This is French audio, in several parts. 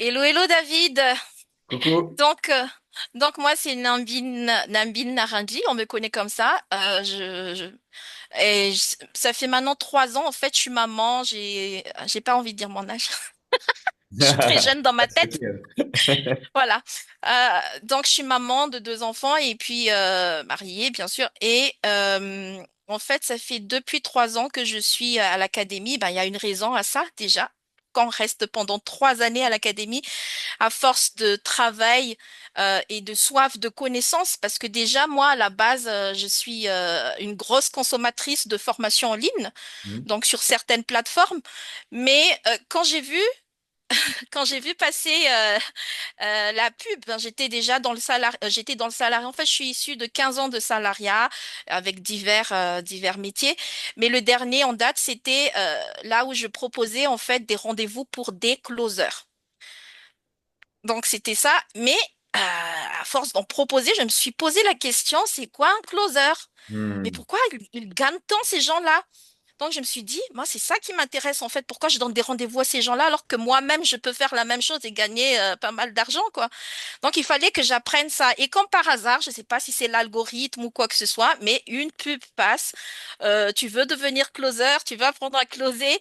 Hello, hello David. Coucou. Donc, euh, donc moi c'est Nambine Narandi, on me connaît comme ça. Ça fait maintenant 3 ans en fait, je suis maman. J'ai pas envie de dire mon âge. Je suis très jeune dans ma C'est tête. ok. Voilà. Donc je suis maman de deux enfants et puis mariée bien sûr. Et en fait, ça fait depuis 3 ans que je suis à l'académie. Ben, il y a une raison à ça déjà. Quand on reste pendant 3 années à l'académie, à force de travail et de soif de connaissances, parce que déjà, moi, à la base, je suis une grosse consommatrice de formations en ligne, Hmm. donc sur certaines plateformes. Mais quand j'ai vu passer la pub, ben, j'étais déjà dans le salariat. J'étais dans le salariat. En fait, je suis issue de 15 ans de salariat avec divers métiers. Mais le dernier en date, c'était là où je proposais en fait des rendez-vous pour des closers. Donc c'était ça, mais à force d'en proposer, je me suis posé la question, c'est quoi un closer? Mais Hmm. pourquoi ils gagnent tant ces gens-là? Donc je me suis dit, moi c'est ça qui m'intéresse en fait, pourquoi je donne des rendez-vous à ces gens-là alors que moi-même je peux faire la même chose et gagner pas mal d'argent quoi. Donc il fallait que j'apprenne ça. Et comme par hasard, je ne sais pas si c'est l'algorithme ou quoi que ce soit, mais une pub passe. Tu veux devenir closer, tu veux apprendre à closer.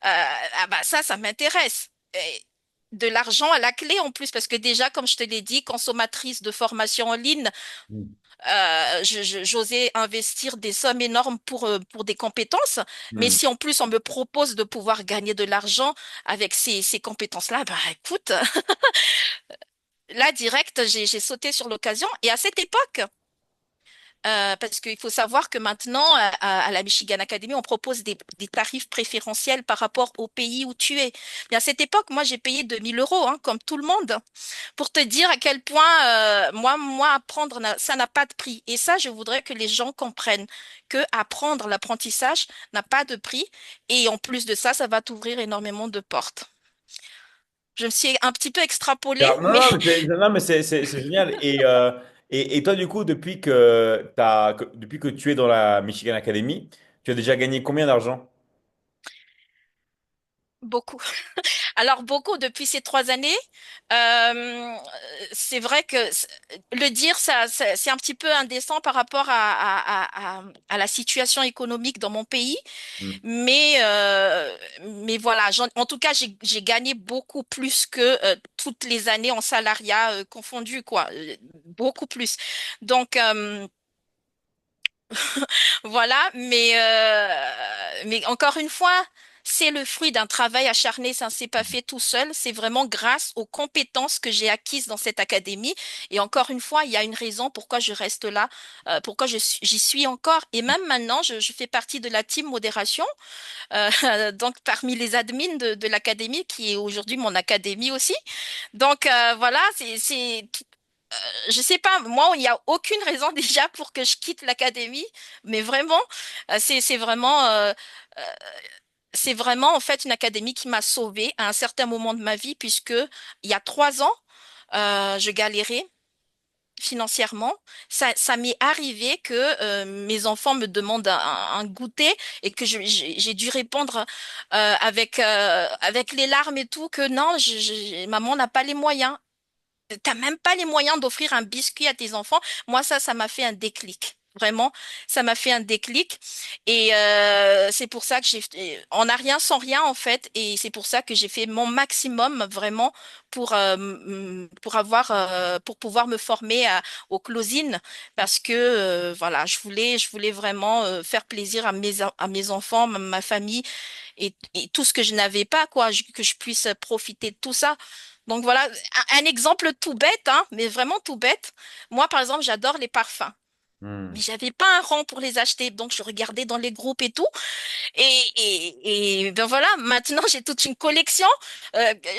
Ah bah ça m'intéresse. Et de l'argent à la clé en plus, parce que déjà, comme je te l'ai dit, consommatrice de formation en ligne, Hmm. j'osais investir des sommes énormes pour des compétences. Mais Hmm. si en plus on me propose de pouvoir gagner de l'argent avec ces compétences-là, bah écoute, là direct, j'ai sauté sur l'occasion. Et à cette époque, parce qu'il faut savoir que maintenant, à la Michigan Academy, on propose des tarifs préférentiels par rapport au pays où tu es. Mais à cette époque, moi, j'ai payé 2 000 euros, hein, comme tout le monde, pour te dire à quel point, moi, apprendre, ça n'a pas de prix. Et ça, je voudrais que les gens comprennent que apprendre l'apprentissage n'a pas de prix. Et en plus de ça, ça va t'ouvrir énormément de portes. Je me suis un petit peu extrapolée, Alors, non, mais non, mais c'est génial. Et toi, du coup, depuis que tu es dans la Michigan Academy, tu as déjà gagné combien d'argent? beaucoup. Alors beaucoup depuis ces 3 années, euh, c'est vrai que le dire, c'est un petit peu indécent par rapport à la situation économique dans mon pays, Hmm. mais voilà, en tout cas, j'ai gagné beaucoup plus que toutes les années en salariat confondu, quoi, beaucoup plus. Donc voilà, mais encore une fois, c'est le fruit d'un travail acharné, ça ne s'est pas fait tout seul, c'est vraiment grâce aux compétences que j'ai acquises dans cette académie. Et encore une fois, il y a une raison pourquoi je reste là, pourquoi j'y suis encore. Et même maintenant, je fais partie de la team modération, donc parmi les admins de l'académie, qui est aujourd'hui mon académie aussi. Donc voilà, je sais pas, moi, il n'y a aucune raison déjà pour que je quitte l'académie, mais vraiment, c'est vraiment, euh, c'est vraiment en fait une académie qui m'a sauvée à un certain moment de ma vie, puisque il y a 3 ans, je galérais financièrement. Ça m'est arrivé que mes enfants me demandent un goûter et que j'ai dû répondre avec les larmes et tout que non, maman n'a pas les moyens. T'as même pas les moyens d'offrir un biscuit à tes enfants. Moi, ça m'a fait un déclic. Vraiment, ça m'a fait un déclic. Et c'est pour ça que on n'a rien sans rien, en fait. Et c'est pour ça que j'ai fait mon maximum, vraiment, pour pouvoir me former au closing. Parce que, voilà, je voulais vraiment faire plaisir à mes enfants, ma famille et tout ce que je n'avais pas, quoi, que je puisse profiter de tout ça. Donc voilà, un exemple tout bête, hein, mais vraiment tout bête. Moi, par exemple, j'adore les parfums. Mais Hmm. j'avais pas un rang pour les acheter, donc je regardais dans les groupes et tout. Et ben voilà, maintenant j'ai toute une collection.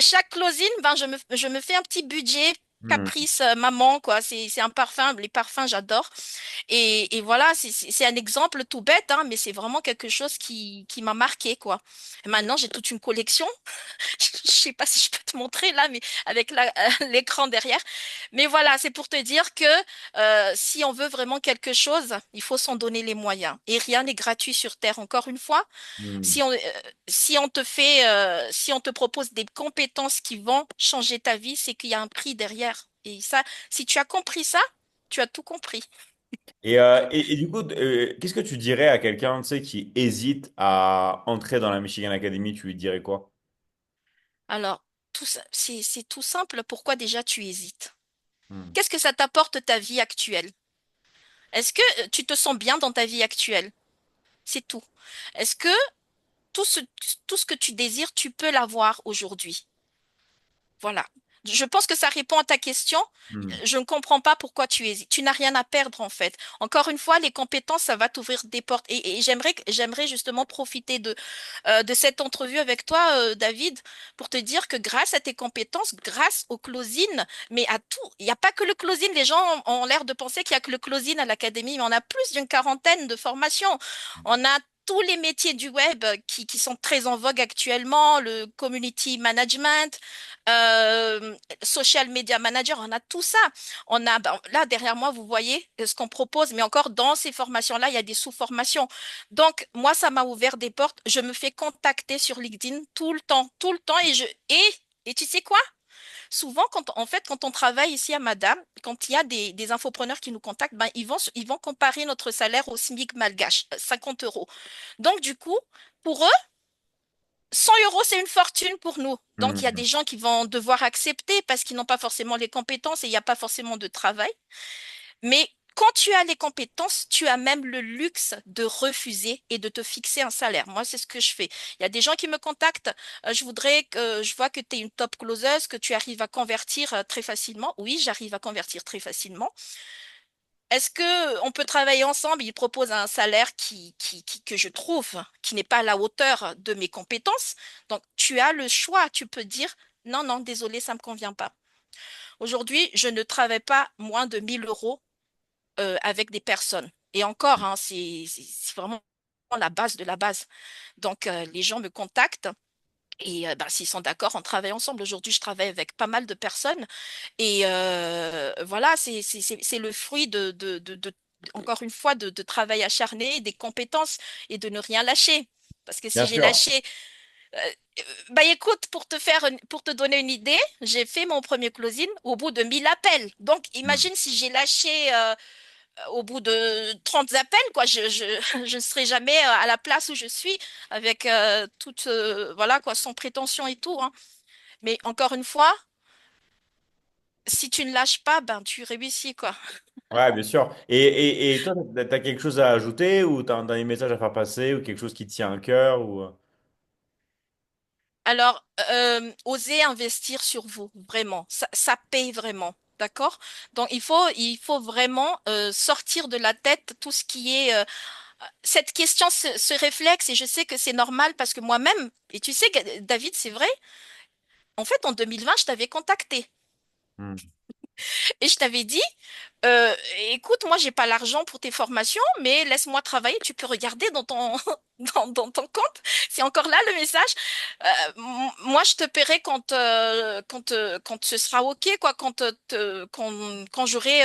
Chaque closing, ben je me fais un petit budget. Hmm. Caprice maman, quoi. C'est un parfum. Les parfums, j'adore. Et voilà, c'est un exemple tout bête, hein, mais c'est vraiment quelque chose qui m'a marqué, quoi. Et maintenant, j'ai toute une collection. Je sais pas si je peux te montrer là, mais avec l'écran derrière. Mais voilà, c'est pour te dire que si on veut vraiment quelque chose, il faut s'en donner les moyens. Et rien n'est gratuit sur Terre. Encore une fois, Hmm. si on te propose des compétences qui vont changer ta vie, c'est qu'il y a un prix derrière. Et ça, si tu as compris ça, tu as tout compris. Et du coup, qu'est-ce que tu dirais à quelqu'un, tu sais, qui hésite à entrer dans la Michigan Academy? Tu lui dirais quoi? Alors, c'est tout simple. Pourquoi déjà tu hésites? Hmm. Qu'est-ce que ça t'apporte ta vie actuelle? Est-ce que tu te sens bien dans ta vie actuelle? C'est tout. Est-ce que tout ce, tout ce que tu désires, tu peux l'avoir aujourd'hui? Voilà. Je pense que ça répond à ta question. Hmm. Je ne comprends pas pourquoi tu hésites. Tu n'as rien à perdre en fait. Encore une fois, les compétences, ça va t'ouvrir des portes. Et j'aimerais justement profiter de cette entrevue avec toi, David, pour te dire que grâce à tes compétences, grâce au closing, mais à tout, il n'y a pas que le closing. Les gens ont l'air de penser qu'il n'y a que le closing à l'académie, mais on a plus d'une quarantaine de formations. On a tous les métiers du web qui sont très en vogue actuellement, le community management, euh, social media manager, on a tout ça. On a, ben, là, derrière moi, vous voyez ce qu'on propose, mais encore dans ces formations-là, il y a des sous-formations. Donc, moi, ça m'a ouvert des portes. Je me fais contacter sur LinkedIn tout le temps, et tu sais quoi? Souvent, quand on travaille ici à Madame, quand il y a des infopreneurs qui nous contactent, ben, ils vont comparer notre salaire au SMIC malgache, 50 euros. Donc, du coup, pour eux, 100 euros, c'est une fortune pour nous. Donc, il y a Hmm. des gens qui vont devoir accepter parce qu'ils n'ont pas forcément les compétences et il n'y a pas forcément de travail. Mais quand tu as les compétences, tu as même le luxe de refuser et de te fixer un salaire. Moi, c'est ce que je fais. Il y a des gens qui me contactent. Je vois que tu es une top closeuse, que tu arrives à convertir très facilement. Oui, j'arrive à convertir très facilement. Est-ce que on peut travailler ensemble? Il propose un salaire que je trouve qui n'est pas à la hauteur de mes compétences. Donc, tu as le choix. Tu peux dire non, non, désolé, ça ne me convient pas. Aujourd'hui, je ne travaille pas moins de 1 000 euros avec des personnes. Et encore, hein, c'est vraiment la base de la base. Donc, les gens me contactent. Et ben, s'ils sont d'accord, on travaille ensemble. Aujourd'hui, je travaille avec pas mal de personnes. Et voilà, c'est le fruit encore une fois, de travail acharné, des compétences et de ne rien lâcher. Parce que si Bien j'ai sûr. lâché, euh, bah écoute, pour te donner une idée, j'ai fait mon premier closing au bout de 1 000 appels. Donc, Hmm. imagine si j'ai lâché au bout de 30 appels, quoi, je ne serai jamais à la place où je suis avec voilà, quoi, sans prétention et tout, hein. Mais encore une fois, si tu ne lâches pas, ben tu réussis, quoi. Ouais, bien sûr. Et toi, tu as quelque chose à ajouter ou tu as un dernier message à faire passer ou quelque chose qui te tient à cœur ou... Alors, osez investir sur vous, vraiment. Ça paye vraiment. D'accord? Donc, il faut vraiment sortir de la tête tout ce qui est cette question, ce réflexe, et je sais que c'est normal parce que moi-même, et tu sais, David, c'est vrai, en fait, en 2020, je t'avais contacté Hmm. et je t'avais dit, Euh, écoute, moi, j'ai pas l'argent pour tes formations, mais laisse-moi travailler. Tu peux regarder dans ton, dans ton compte. C'est encore là le message. Moi, je te paierai quand ce sera OK, quoi, quand j'aurai,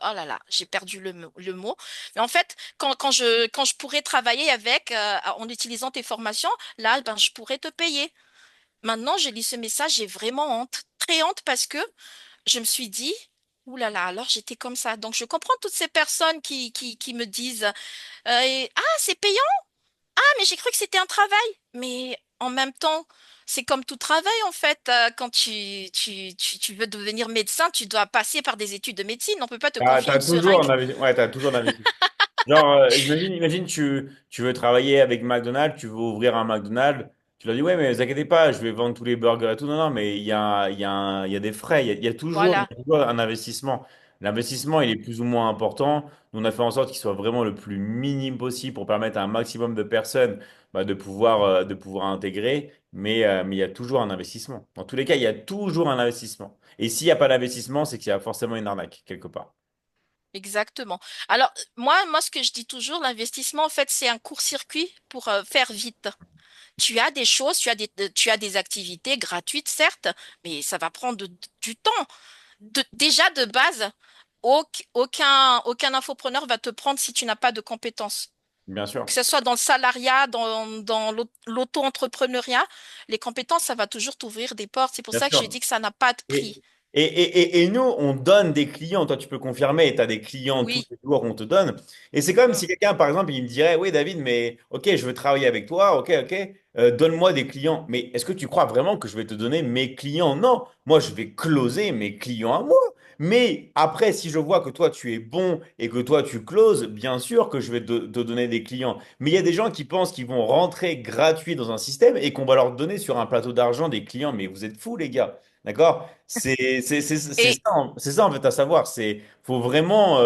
oh là là, j'ai perdu le mot. Mais en fait, quand je pourrai travailler avec, en utilisant tes formations, là, ben, je pourrai te payer. Maintenant, je lis ce message, j'ai vraiment honte, très honte parce que je me suis dit, ouh là là, alors j'étais comme ça. Donc je comprends toutes ces personnes qui me disent, ah, c'est payant? Ah, mais j'ai cru que c'était un travail. Mais en même temps, c'est comme tout travail en fait. Quand tu veux devenir médecin, tu dois passer par des études de médecine. On ne peut pas te confier une seringue. Ouais, t'as toujours un investissement. Genre, imagine tu veux travailler avec McDonald's, tu veux ouvrir un McDonald's, tu leur dis, ouais, mais ne vous inquiétez pas, je vais vendre tous les burgers et tout. Non, non, mais il y a des frais, il Voilà. y a toujours un investissement. L'investissement, il est plus ou moins important. Nous, on a fait en sorte qu'il soit vraiment le plus minime possible pour permettre à un maximum de personnes de pouvoir intégrer, mais il y a toujours un investissement. Dans tous les cas, il y a toujours un investissement. Et s'il n'y a pas d'investissement, c'est qu'il y a forcément une arnaque quelque part. Exactement. Alors, moi, ce que je dis toujours, l'investissement, en fait, c'est un court-circuit pour faire vite. Tu as des choses, tu as des activités gratuites, certes, mais ça va prendre du temps. Déjà, de base, aucun infopreneur va te prendre si tu n'as pas de compétences. Bien Que sûr. ce soit dans le salariat, dans l'auto-entrepreneuriat, les compétences, ça va toujours t'ouvrir des portes. C'est pour Bien ça que je sûr. dis que ça n'a pas de Et, prix. et nous, on donne des clients. Toi, tu peux confirmer, tu as des clients tous Oui. les jours qu'on te donne. Et c'est comme Mm. si quelqu'un, par exemple, il me dirait, oui, David, mais ok, je veux travailler avec toi, ok, ok, donne-moi des clients. Mais est-ce que tu crois vraiment que je vais te donner mes clients? Non, moi, je vais closer mes clients à moi. Mais après, si je vois que toi, tu es bon et que toi, tu closes, bien sûr que je vais te donner des clients. Mais il y a des gens qui pensent qu'ils vont rentrer gratuit dans un système et qu'on va leur donner sur un plateau d'argent des clients. Mais vous êtes fous, les gars. D'accord? Et, C'est ça, en fait, à savoir. Faut vraiment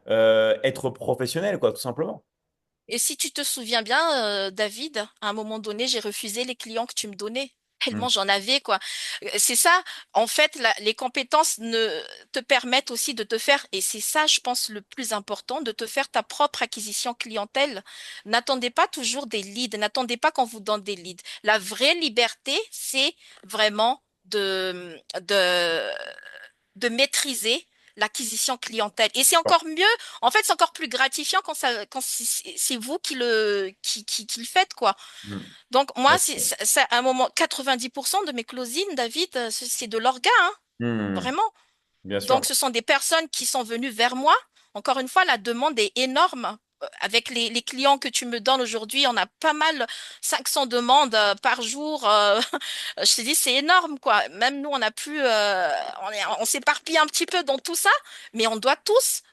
être professionnel, quoi, tout simplement. et si tu te souviens bien, David, à un moment donné, j'ai refusé les clients que tu me donnais. Mm. Tellement j'en avais, quoi. C'est ça, en fait, les compétences te permettent aussi de te faire, et c'est ça, je pense, le plus important, de te faire ta propre acquisition clientèle. N'attendez pas toujours des leads, n'attendez pas qu'on vous donne des leads. La vraie liberté, c'est vraiment de maîtriser l'acquisition clientèle. Et c'est encore mieux, en fait, c'est encore plus gratifiant quand c'est vous qui le faites, quoi. Mm. Donc, moi, D'accord. à un moment, 90% de mes closings, David, c'est de l'orga, hein, Mm. vraiment. Bien Donc, sûr. ce sont des personnes qui sont venues vers moi. Encore une fois, la demande est énorme. Avec les clients que tu me donnes aujourd'hui, on a pas mal, 500 demandes par jour. Je te dis, c'est énorme, quoi. Même nous, on a pu, on s'éparpille un petit peu dans tout ça, mais on doit tous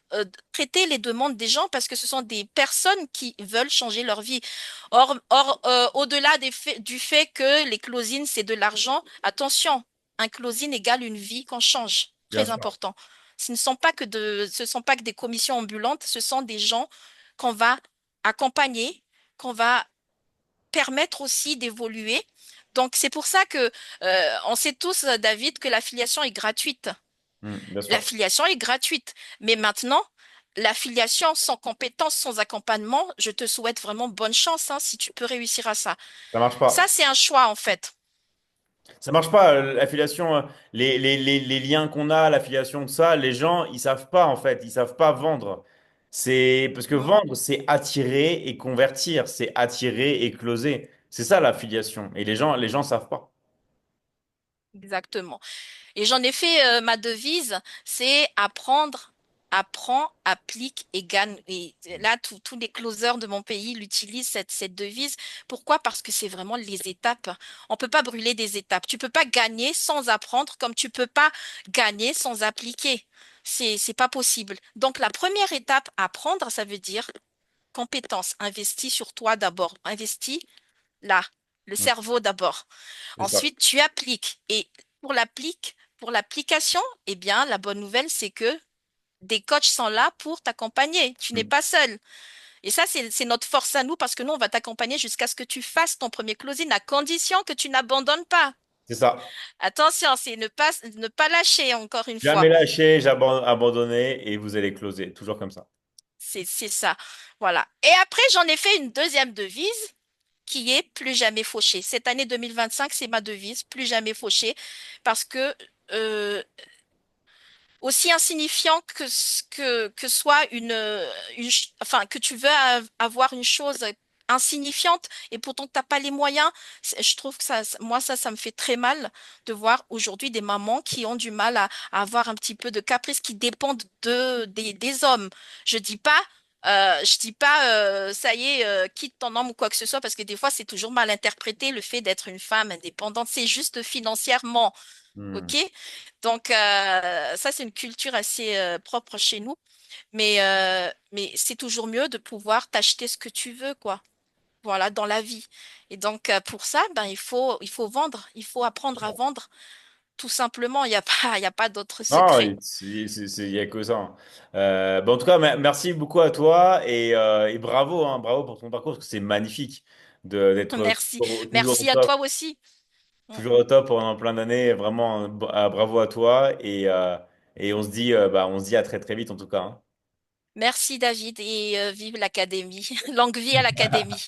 traiter les demandes des gens parce que ce sont des personnes qui veulent changer leur vie. Au-delà du fait que les closings, c'est de l'argent, attention, un closing égale une vie qu'on change. Bien Très sûr. important. Ce sont pas que des commissions ambulantes, ce sont des gens qu'on va accompagner, qu'on va permettre aussi d'évoluer. Donc, c'est pour ça que on sait tous, David, que l'affiliation est gratuite. Mm. Bien sûr. L'affiliation est gratuite. Mais maintenant, l'affiliation sans compétence, sans accompagnement, je te souhaite vraiment bonne chance, hein, si tu peux réussir à ça. Ça marche Ça, pas. c'est un choix, en fait. Ça marche pas. L'affiliation, les liens qu'on a, l'affiliation de ça, les gens, ils savent pas, en fait. Ils savent pas vendre. C'est parce que Mm, vendre, c'est attirer et convertir. C'est attirer et closer. C'est ça, l'affiliation. Et les gens savent pas. exactement. Et j'en ai fait ma devise, c'est apprendre, apprends, applique et gagne. Et là, tous les closers de mon pays l'utilisent, cette devise. Pourquoi? Parce que c'est vraiment les étapes. On peut pas brûler des étapes. Tu peux pas gagner sans apprendre, comme tu peux pas gagner sans appliquer. C'est pas possible. Donc, la première étape, apprendre, ça veut dire compétence. Investis sur toi d'abord. Investis là, le Mm. cerveau d'abord. C'est ça. Ensuite, tu appliques. Et pour l'application, eh bien, la bonne nouvelle, c'est que des coachs sont là pour t'accompagner. Tu n'es Mm. pas seul. Et ça, c'est notre force à nous parce que nous, on va t'accompagner jusqu'à ce que tu fasses ton premier closing à condition que tu n'abandonnes pas. C'est ça. Attention, c'est ne pas lâcher encore une fois. Jamais lâché, jamais abandonné et vous allez closer. Toujours comme ça. C'est ça. Voilà. Et après, j'en ai fait une deuxième devise qui est plus jamais fauché. Cette année 2025, c'est ma devise, plus jamais fauché, parce que euh, aussi insignifiant que soit enfin, que tu veux avoir une chose insignifiante et pourtant que tu n'as pas les moyens, je trouve que moi, ça me fait très mal de voir aujourd'hui des mamans qui ont du mal à avoir un petit peu de caprice qui dépendent des hommes. Je dis pas, je dis pas, ça y est, quitte ton homme ou quoi que ce soit, parce que des fois, c'est toujours mal interprété le fait d'être une femme indépendante. C'est juste financièrement. Hmm. OK? Donc, ça, c'est une culture assez propre chez nous. Mais c'est toujours mieux de pouvoir t'acheter ce que tu veux, quoi. Voilà, dans la vie. Et donc, pour ça, ben, il faut vendre. Il faut apprendre à vendre. Tout simplement, il y a pas d'autre Non, secret. il n'y a que ça, hein. En tout cas, merci beaucoup à toi et bravo, hein, bravo pour ton parcours parce que c'est magnifique. d'être Merci. toujours au Merci à top. toi aussi. Mm. Toujours au top pendant plein d'années. Vraiment, bravo à toi. Et on se dit à très très vite en tout cas, hein. Merci David et vive l'Académie. Longue vie à l'Académie.